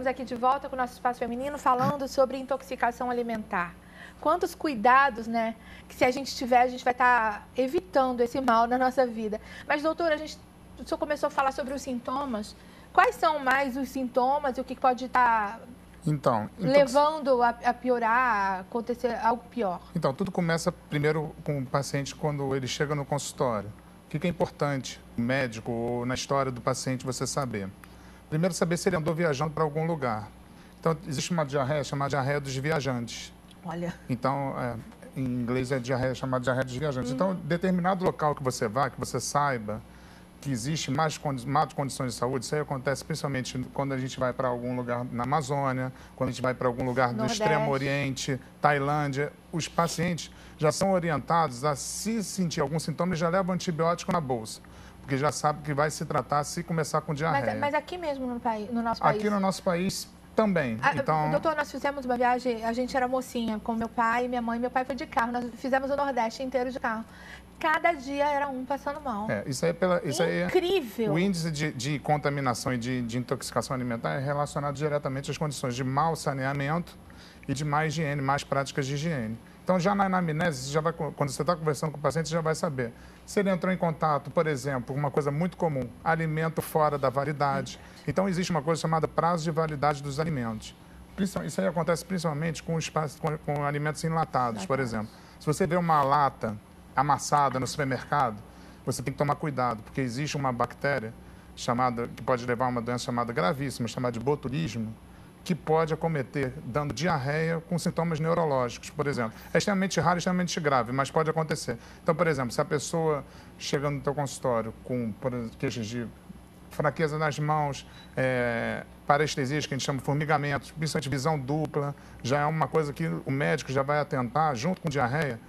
estamos aqui de volta com o nosso Espaço Feminino falando sobre intoxicação alimentar. Quantos cuidados, né, que se a gente tiver, a gente vai estar evitando esse mal na nossa vida. Mas, doutora, o senhor começou a falar sobre os sintomas. Quais são mais os sintomas e o que pode estar levando a piorar, a acontecer algo pior? Então, tudo começa primeiro com o paciente quando ele chega no consultório. O que é importante, o médico ou na história do paciente, você saber? Primeiro, saber se ele andou viajando para algum lugar. Então, existe uma diarreia chamada diarreia dos viajantes. Olha. Então, em inglês é diarreia chamada diarreia dos viajantes. Então, determinado local que você vá, que você saiba que existe más condições de saúde, isso aí acontece principalmente quando a gente vai para algum lugar na Amazônia, quando a gente vai para algum lugar do Extremo Oriente, Tailândia, os pacientes já são orientados a, se sentir algum sintoma, eles já levam antibiótico na bolsa, porque já sabe que vai se tratar se começar com diarreia. Mas aqui mesmo no nosso país? Aqui no nosso país também. Então... Doutor, nós fizemos uma viagem, a gente era mocinha com meu pai e minha mãe. Meu pai foi de carro, nós fizemos o Nordeste inteiro de carro. Cada dia era um passando mal. Isso aí incrível! O índice de contaminação e de intoxicação alimentar é relacionado diretamente às condições de mau saneamento e de má higiene, más práticas de higiene. Então, já na anamnese, quando você está conversando com o paciente, você já vai saber. Se ele entrou em contato, por exemplo, uma coisa muito comum, alimento fora da validade. Então, existe uma coisa chamada prazo de validade dos alimentos. Isso aí acontece principalmente com alimentos enlatados, por exemplo. Se você vê uma lata amassada no supermercado, você tem que tomar cuidado, porque existe uma bactéria que pode levar a uma doença chamada gravíssima, chamada de botulismo, que pode acometer, dando diarreia com sintomas neurológicos, por exemplo. É extremamente raro, extremamente grave, mas pode acontecer. Então, por exemplo, se a pessoa chega no teu consultório com queixas de fraqueza nas mãos, parestesias, que a gente chama de formigamentos, principalmente visão dupla, já é uma coisa que o médico já vai atentar, junto com diarreia,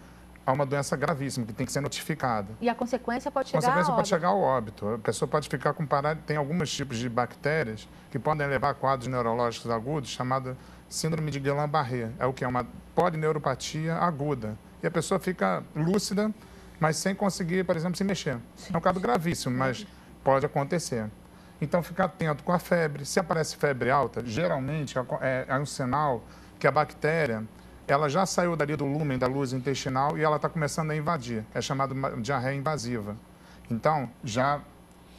a uma doença gravíssima, que tem que ser notificada. E a consequência pode chegar ao óbito? A consequência pode chegar ao óbito. A pessoa pode ficar com tem alguns tipos de bactérias que podem levar a quadros neurológicos agudos, chamada síndrome de Guillain-Barré. É o que é uma polineuropatia aguda. E a pessoa fica lúcida, mas sem conseguir, por exemplo, se mexer. É um caso gravíssimo, mas pode acontecer. Então, ficar atento com a febre. Se aparece febre alta, geralmente é um sinal que a bactéria ela já saiu dali do lúmen da luz intestinal e ela está começando a invadir. É chamada diarreia invasiva. Então,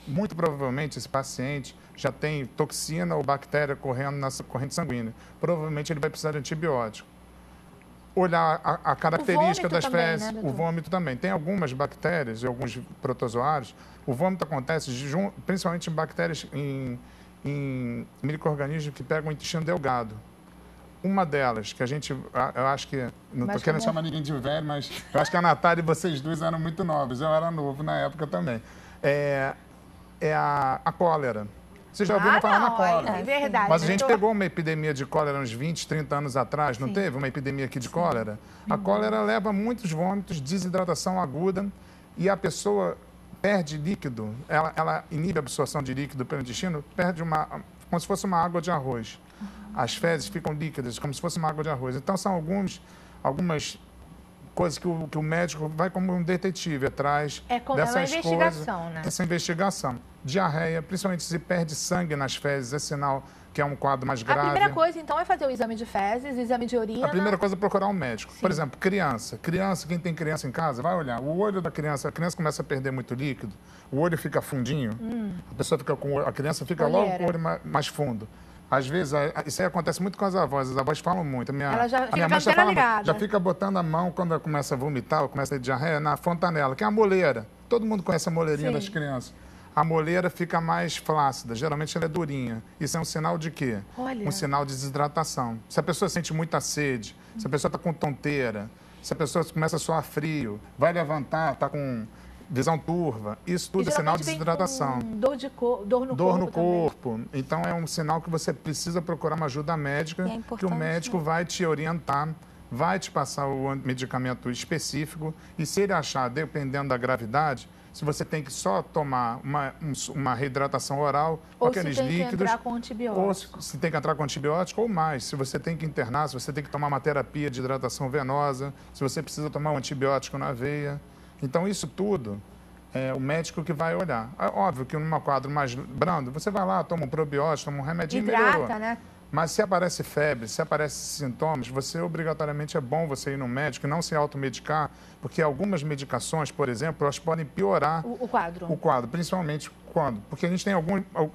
muito provavelmente, esse paciente já tem toxina ou bactéria correndo na corrente sanguínea. Provavelmente, ele vai precisar de antibiótico. Olhar a característica das fezes, o vômito também. Tem algumas bactérias e alguns protozoários. O vômito acontece principalmente em bactérias, em micro-organismos que pegam o intestino delgado. Uma delas, que eu acho que, não estou querendo chamar ninguém de velho, mas eu acho que a Natália e vocês duas eram muito novos, eu era novo na época também, é a cólera. Vocês já ouviram falar na cólera? É verdade. Mas a gente pegou uma epidemia de cólera uns 20, 30 anos atrás, não teve uma epidemia aqui de cólera? A cólera leva muitos vômitos, desidratação aguda e a pessoa perde líquido, ela inibe a absorção de líquido pelo intestino, perde como se fosse uma água de arroz. As fezes ficam líquidas, como se fosse uma água de arroz. Então, são algumas coisas que o médico vai como um detetive atrás dessas coisas. Né? Essa investigação. Diarreia, principalmente se perde sangue nas fezes, é sinal que é um quadro mais grave. A primeira coisa, então, é fazer o exame de fezes, o exame de urina. A primeira coisa é procurar um médico. Sim. Por exemplo, criança. Quem tem criança em casa, vai olhar. O olho da criança, a criança começa a perder muito líquido, o olho fica fundinho, a criança fica logo com o olho mais fundo. Às vezes, isso aí acontece muito com as avós falam muito. Ela já fica mãe já fica botando a mão, quando ela começa a vomitar, ou começa a ter diarreia, na fontanela, que é a moleira. Todo mundo conhece a moleirinha das crianças. A moleira fica mais flácida, geralmente ela é durinha. Isso é um sinal de quê? Olha. Um sinal de desidratação. Se a pessoa sente muita sede, se a pessoa está com tonteira, se a pessoa começa a suar frio, vai levantar, está com visão turva, isso tudo é sinal de desidratação. Dor no corpo. Então, é um sinal que você precisa procurar uma ajuda médica, que o médico vai te orientar, vai te passar o medicamento específico e se ele achar, dependendo da gravidade, se você tem que só tomar uma reidratação oral com aqueles líquidos, ou se tem que entrar com antibiótico, ou mais, se você tem que internar, se você tem que tomar uma terapia de hidratação venosa, se você precisa tomar um antibiótico na veia. Então, isso tudo é o médico que vai olhar. É óbvio que num quadro mais brando, você vai lá, toma um probiótico, toma um remedinho e melhorou. Hidrata, né? Mas se aparece febre, se aparecem sintomas, você obrigatoriamente é bom você ir no médico e não se automedicar, porque algumas medicações, por exemplo, elas podem piorar o quadro. O quadro, principalmente quando? Porque a gente tem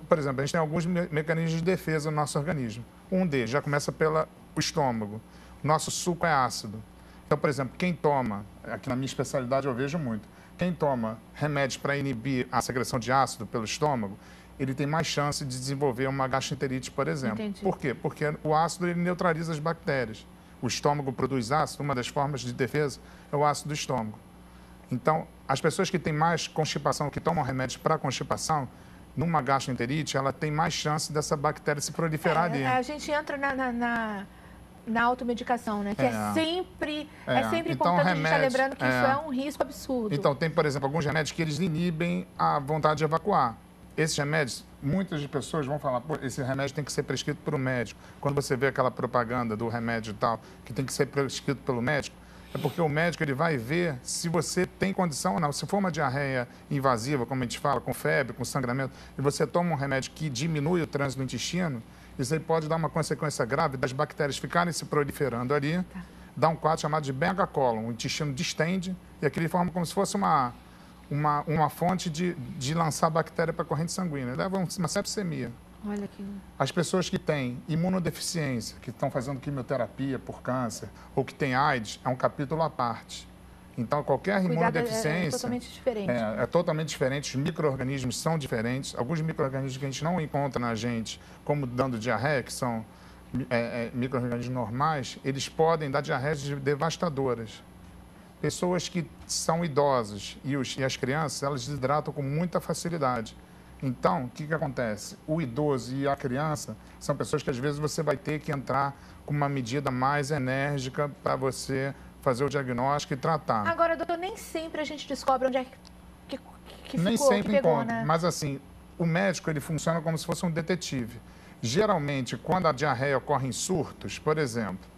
por exemplo, a gente tem alguns mecanismos de defesa no nosso organismo. Um deles já começa pelo estômago. Nosso suco é ácido. Então, por exemplo, quem toma, aqui na minha especialidade eu vejo muito, quem toma remédios para inibir a secreção de ácido pelo estômago, ele tem mais chance de desenvolver uma gastroenterite, por exemplo. Entendi. Por quê? Porque o ácido ele neutraliza as bactérias. O estômago produz ácido, uma das formas de defesa é o ácido do estômago. Então, as pessoas que têm mais constipação, que tomam remédios para constipação, numa gastroenterite, ela tem mais chance dessa bactéria se proliferar ali. A gente entra na automedicação, né? Que é sempre Então, importante a gente estar lembrando que isso é um risco absurdo. Então, tem, por exemplo, alguns remédios que eles inibem a vontade de evacuar. Esses remédios, muitas pessoas vão falar, pô, esse remédio tem que ser prescrito por um médico. Quando você vê aquela propaganda do remédio e tal, que tem que ser prescrito pelo médico, é porque o médico ele vai ver se você tem condição ou não. Se for uma diarreia invasiva, como a gente fala, com febre, com sangramento, e você toma um remédio que diminui o trânsito do intestino, isso aí pode dar uma consequência grave das bactérias ficarem se proliferando ali, dá um quadro chamado de megacolon. O intestino distende e aquilo forma como se fosse uma fonte de lançar bactéria para a corrente sanguínea. Leva uma sepsemia. Olha que... As pessoas que têm imunodeficiência, que estão fazendo quimioterapia por câncer, ou que têm AIDS, é um capítulo à parte. Então, qualquer imunodeficiência... É totalmente diferente. É totalmente diferente, os micro-organismos são diferentes. Alguns micro-organismos que a gente não encontra na gente, como dando diarreia, que são micro-organismos normais, eles podem dar diarreias devastadoras. Pessoas que são idosos e as crianças, elas desidratam com muita facilidade. Então, o que acontece? O idoso e a criança são pessoas que, às vezes, você vai ter que entrar com uma medida mais enérgica para você fazer o diagnóstico e tratar. Agora, doutor, nem sempre a gente descobre onde é que nem ficou, sempre que pegou, encontra, né? Mas, assim, o médico ele funciona como se fosse um detetive. Geralmente, quando a diarreia ocorre em surtos, por exemplo,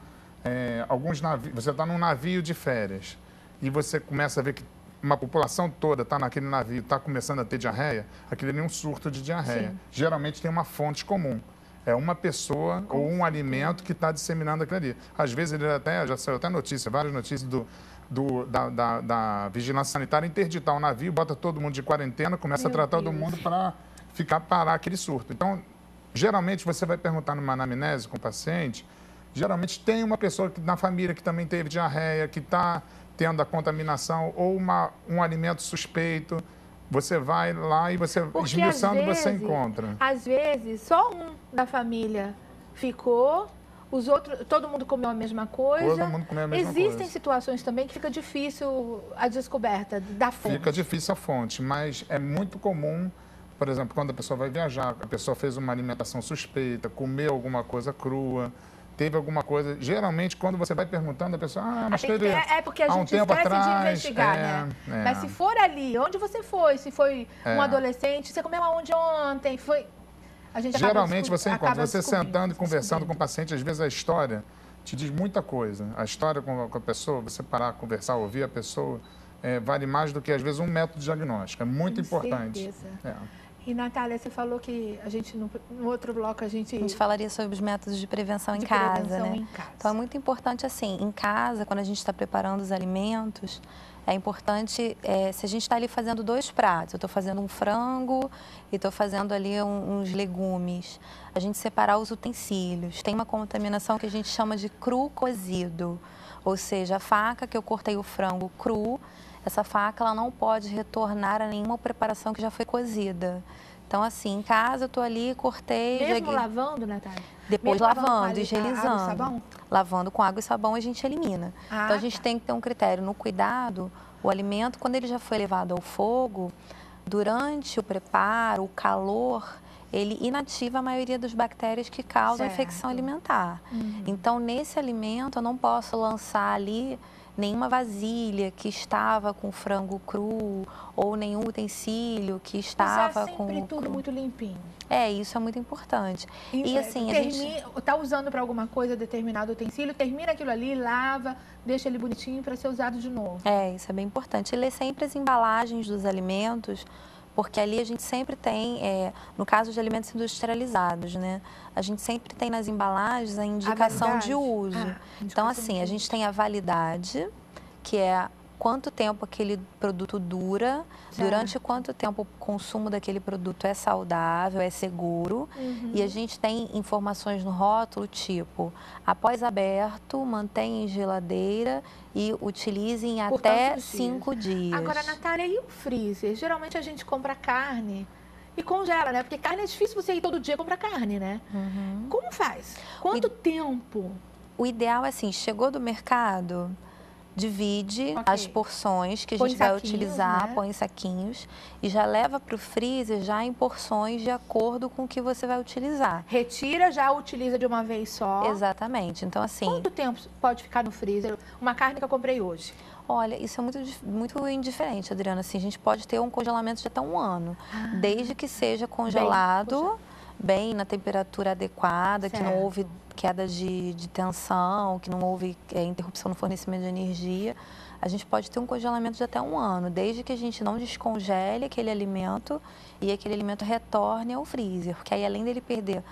alguns navios, você está num navio de férias e você começa a ver que uma população toda está naquele navio, está começando a ter diarreia, aquilo ali é um surto de diarreia. Sim. Geralmente tem uma fonte comum. É uma pessoa ou um alimento que está disseminando aquilo ali. Às vezes, já saiu até notícia, várias notícias da vigilância sanitária interditar o navio, bota todo mundo de quarentena, começa a tratar todo mundo para parar aquele surto. Então, geralmente, você vai perguntar numa anamnese com o paciente, geralmente tem uma pessoa na família que também teve diarreia, que está tendo a contaminação ou um alimento suspeito, você vai lá e você, esmiuçando, você encontra. Às vezes, só um da família ficou, os outros, todo mundo comeu a mesma coisa. Todo mundo comeu a mesma Existem coisa. situações também que fica difícil a descoberta da fonte. Fica difícil a fonte, mas é muito comum, por exemplo, quando a pessoa vai viajar, a pessoa fez uma alimentação suspeita, comeu alguma coisa crua, teve alguma coisa... Geralmente, quando você vai perguntando, a pessoa... mas teve porque a há um gente tempo esquece atrás, de investigar, né? Mas se for ali, onde você foi? Se foi um adolescente, você comeu aonde ontem? Foi... A gente Geralmente você encontra, você sentando e conversando com o paciente, às vezes a história te diz muita coisa. A história com a pessoa, você parar, conversar, ouvir a pessoa, vale mais do que, às vezes, um método diagnóstico. É muito importante. Certeza. E, Natália, você falou que a gente, no outro bloco, a gente falaria sobre os métodos de prevenção em casa, né? Em casa. Então, é muito importante, assim, em casa, quando a gente está preparando os alimentos, é importante, se a gente está ali fazendo 2 pratos, eu estou fazendo um frango e estou fazendo ali uns legumes, a gente separar os utensílios. Tem uma contaminação que a gente chama de cru cozido, ou seja, a faca que eu cortei o frango cru, essa faca ela não pode retornar a nenhuma preparação que já foi cozida. Então, assim, em casa eu estou ali, cortei... Mesmo lavando, Natália? Depois lavando, higienizando. Água e sabão? Lavando com água e sabão a gente elimina. Então, a gente tem que ter um critério no cuidado. O alimento, quando ele já foi levado ao fogo, durante o preparo, o calor, ele inativa a maioria das bactérias que causam infecção alimentar. Então, nesse alimento, eu não posso lançar ali nenhuma vasilha que estava com frango cru ou nenhum utensílio que estava com... sempre tudo muito limpinho. Isso é muito importante. E assim, a gente... Está usando para alguma coisa determinado utensílio, termina aquilo ali, lava, deixa ele bonitinho para ser usado de novo. Isso é bem importante. E ler sempre as embalagens dos alimentos porque ali a gente sempre tem, no caso de alimentos industrializados, né? A gente sempre tem nas embalagens a indicação de uso. Então, assim, a gente tem a validade, que é quanto tempo aquele produto dura, durante quanto tempo o consumo daquele produto é saudável, é seguro. E a gente tem informações no rótulo, tipo, após aberto, mantenha em geladeira e utilize em até 5 dias. Agora, Natália, e o freezer? Geralmente a gente compra carne e congela, né? Porque carne é difícil você ir todo dia comprar carne, né? Como faz? Quanto tempo? O ideal é assim, chegou do mercado, divide as porções que a gente vai utilizar, põe em saquinhos e já leva para o freezer já em porções de acordo com o que você vai utilizar. Retira, já utiliza de uma vez só. Exatamente. Então, assim... Quanto tempo pode ficar no freezer uma carne que eu comprei hoje? Olha, isso é muito indiferente, Adriana. Assim, a gente pode ter um congelamento de até 1 ano, desde que seja congelado bem na temperatura adequada, que não houve queda de tensão, que não houve interrupção no fornecimento de energia. A gente pode ter um congelamento de até 1 ano, desde que a gente não descongele aquele alimento e aquele alimento retorne ao freezer, porque aí além dele perder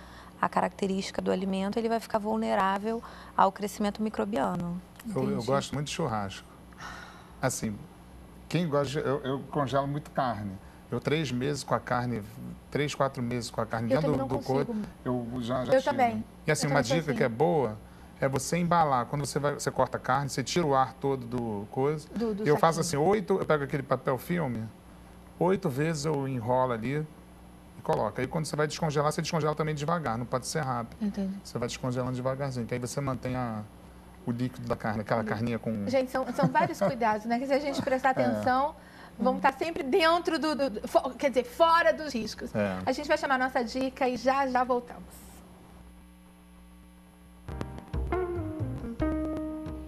a característica do alimento, ele vai ficar vulnerável ao crescimento microbiano. Eu gosto muito de churrasco. Assim, quem gosta, eu congelo muito carne. Eu 3 meses com a carne, 3, 4 meses com a carne dentro do couro, eu já tiro. Também. E assim, uma dica que é boa é você embalar. Quando você corta a carne, você tira o ar todo do coisa. E eu faço assim, eu pego aquele papel filme, 8 vezes eu enrolo ali e coloco. Aí quando você vai descongelar, você descongela também devagar, não pode ser rápido. Entendi. Você vai descongelando devagarzinho, que aí você mantém o líquido da carne, aquela carninha com... Gente, são vários cuidados, né? Que se a gente prestar atenção... Vamos estar sempre dentro quer dizer, fora dos riscos. A gente vai chamar a nossa dica e já voltamos.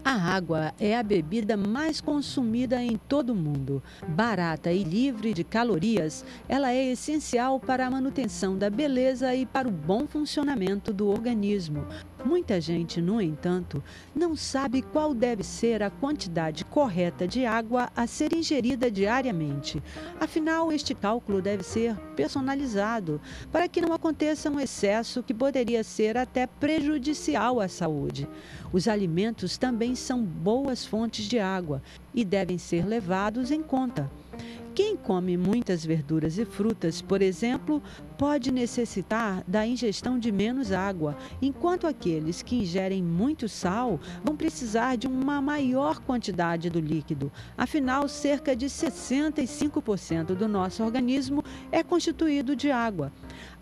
A água é a bebida mais consumida em todo o mundo. Barata e livre de calorias, ela é essencial para a manutenção da beleza e para o bom funcionamento do organismo. Muita gente, no entanto, não sabe qual deve ser a quantidade correta de água a ser ingerida diariamente. Afinal, este cálculo deve ser personalizado para que não aconteça um excesso que poderia ser até prejudicial à saúde. Os alimentos também são boas fontes de água e devem ser levados em conta. Quem come muitas verduras e frutas, por exemplo, pode necessitar da ingestão de menos água, enquanto aqueles que ingerem muito sal vão precisar de uma maior quantidade do líquido. Afinal, cerca de 65% do nosso organismo é constituído de água.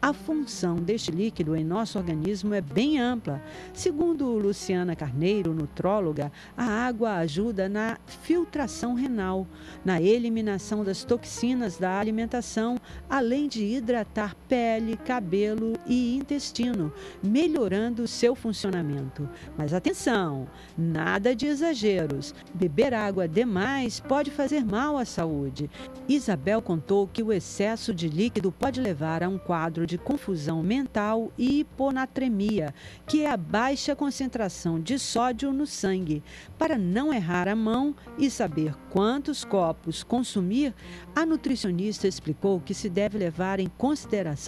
A função deste líquido em nosso organismo é bem ampla. Segundo Luciana Carneiro, nutróloga, a água ajuda na filtração renal, na eliminação das toxinas da alimentação, além de hidratar pele, cabelo e intestino, melhorando seu funcionamento. Mas atenção, nada de exageros. Beber água demais pode fazer mal à saúde. Isabel contou que o excesso de líquido pode levar a um quadro de confusão mental e hiponatremia, que é a baixa concentração de sódio no sangue. Para não errar a mão e saber quantos copos consumir, a nutricionista explicou que se deve levar em consideração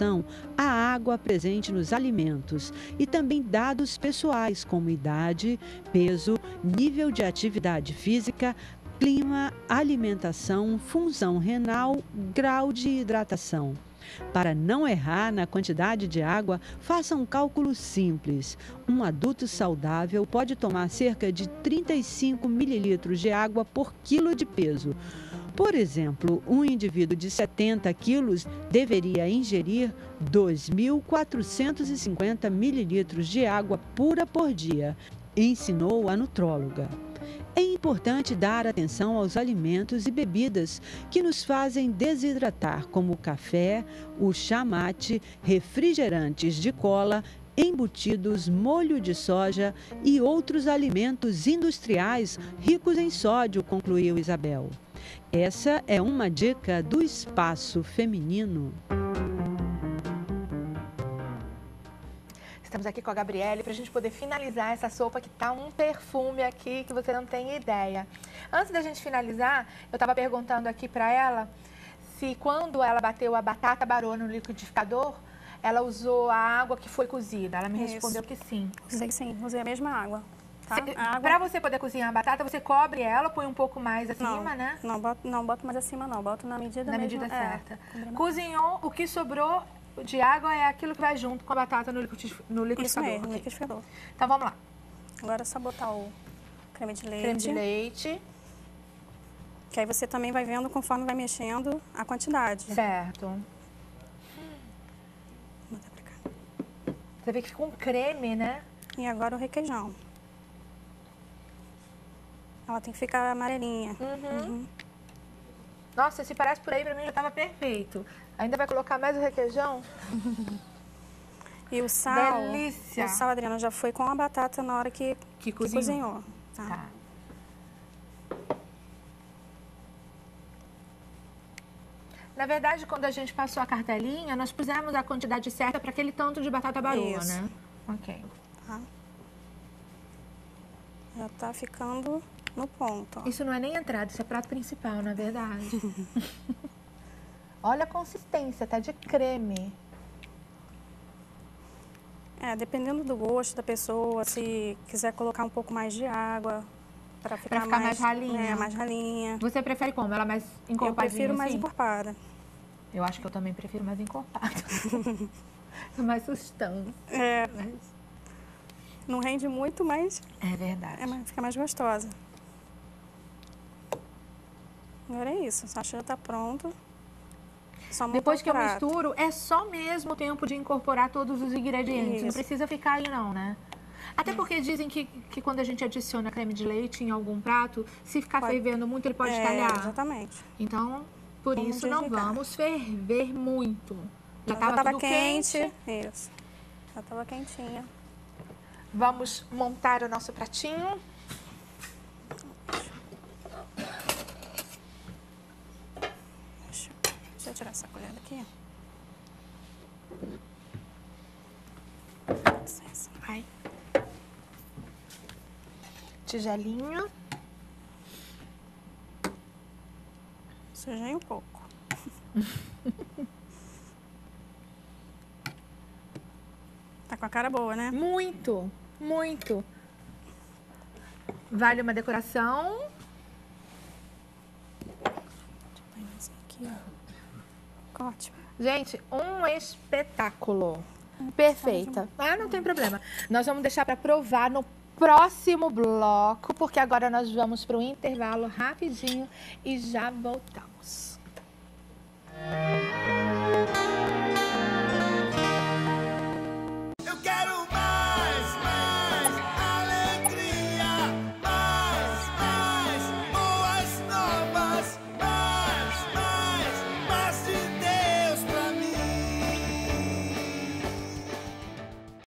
a água presente nos alimentos e também dados pessoais como idade, peso, nível de atividade física, clima, alimentação, função renal, grau de hidratação. Para não errar na quantidade de água, faça um cálculo simples. Um adulto saudável pode tomar cerca de 35 mililitros de água por quilo de peso. Por exemplo, um indivíduo de 70 quilos deveria ingerir 2.450 mililitros de água pura por dia, ensinou a nutróloga. É importante dar atenção aos alimentos e bebidas que nos fazem desidratar, como o café, o chá mate, refrigerantes de cola, embutidos, molho de soja e outros alimentos industriais ricos em sódio, concluiu Isabel. Essa é uma dica do Espaço Feminino. Estamos aqui com a Gabriele para a gente poder finalizar essa sopa que tá um perfume aqui que você não tem ideia. Antes da gente finalizar, eu estava perguntando aqui para ela se quando ela bateu a batata barô no liquidificador, ela usou a água que foi cozida. Ela me respondeu que sim. Usei sim, usei a mesma água. Tá? Para você poder cozinhar a batata, você cobre ela, põe um pouco mais acima, né? Não boto mais acima não, boto na medida Na mesmo. medida certa. Cozinhou, o que sobrou de água é aquilo que vai junto com a batata no liquidificador. Isso mesmo, no liquidificador. Então vamos lá. Agora é só botar o creme de leite. Creme de leite. Que aí você também vai vendo conforme vai mexendo a quantidade. Certo. Bota pra cá. Você vê que fica um creme, né? E agora o requeijão. Ela tem que ficar amarelinha. Nossa, se parece por aí, pra mim já tava perfeito. Ainda vai colocar mais o requeijão? E o sal... Delícia! O sal, Adriana, já foi com a batata na hora que cozinhou. Tá. Na verdade, quando a gente passou a cartelinha, nós pusemos a quantidade certa para aquele tanto de batata baroa, Isso. né? Ok. Tá. Já tá ficando no ponto. Ó. Isso não é nem entrada, isso é prato principal, na verdade. Olha a consistência, tá de creme. Dependendo do gosto da pessoa, se quiser colocar um pouco mais de água para ficar mais ralinha. Mais ralinha. Você prefere como? Ela mais encorpadinha? Eu prefiro mais assim? encorpada. Eu acho que eu também prefiro mais encorpada. Mais sustância. Não rende muito, mas É verdade. fica mais gostosa. Agora é isso, só já tá pronto. Só Depois que eu montar o prato. misturo, é só mesmo o tempo de incorporar todos os ingredientes. Não Isso. precisa ficar aí não, né? Até porque dizem que quando a gente adiciona creme de leite em algum prato, se ficar fervendo muito, ele pode talhar. Exatamente. Então, por Vamos isso, não desligar. vamos ferver muito. Já Já estava tava tudo quente. Isso. Já tava quentinha. Vamos montar o nosso pratinho. Deixa eu tirar essa colher daqui. Licença. Ai. Tigelinho. Sujei um pouco. Tá com a cara boa, né? Muito, muito. Vale uma decoração. Aqui, ó. Corte. Gente, um espetáculo. Perfeita. Ah, não tem problema. Nós vamos deixar para provar no próximo bloco, porque agora nós vamos para um intervalo rapidinho e já voltamos.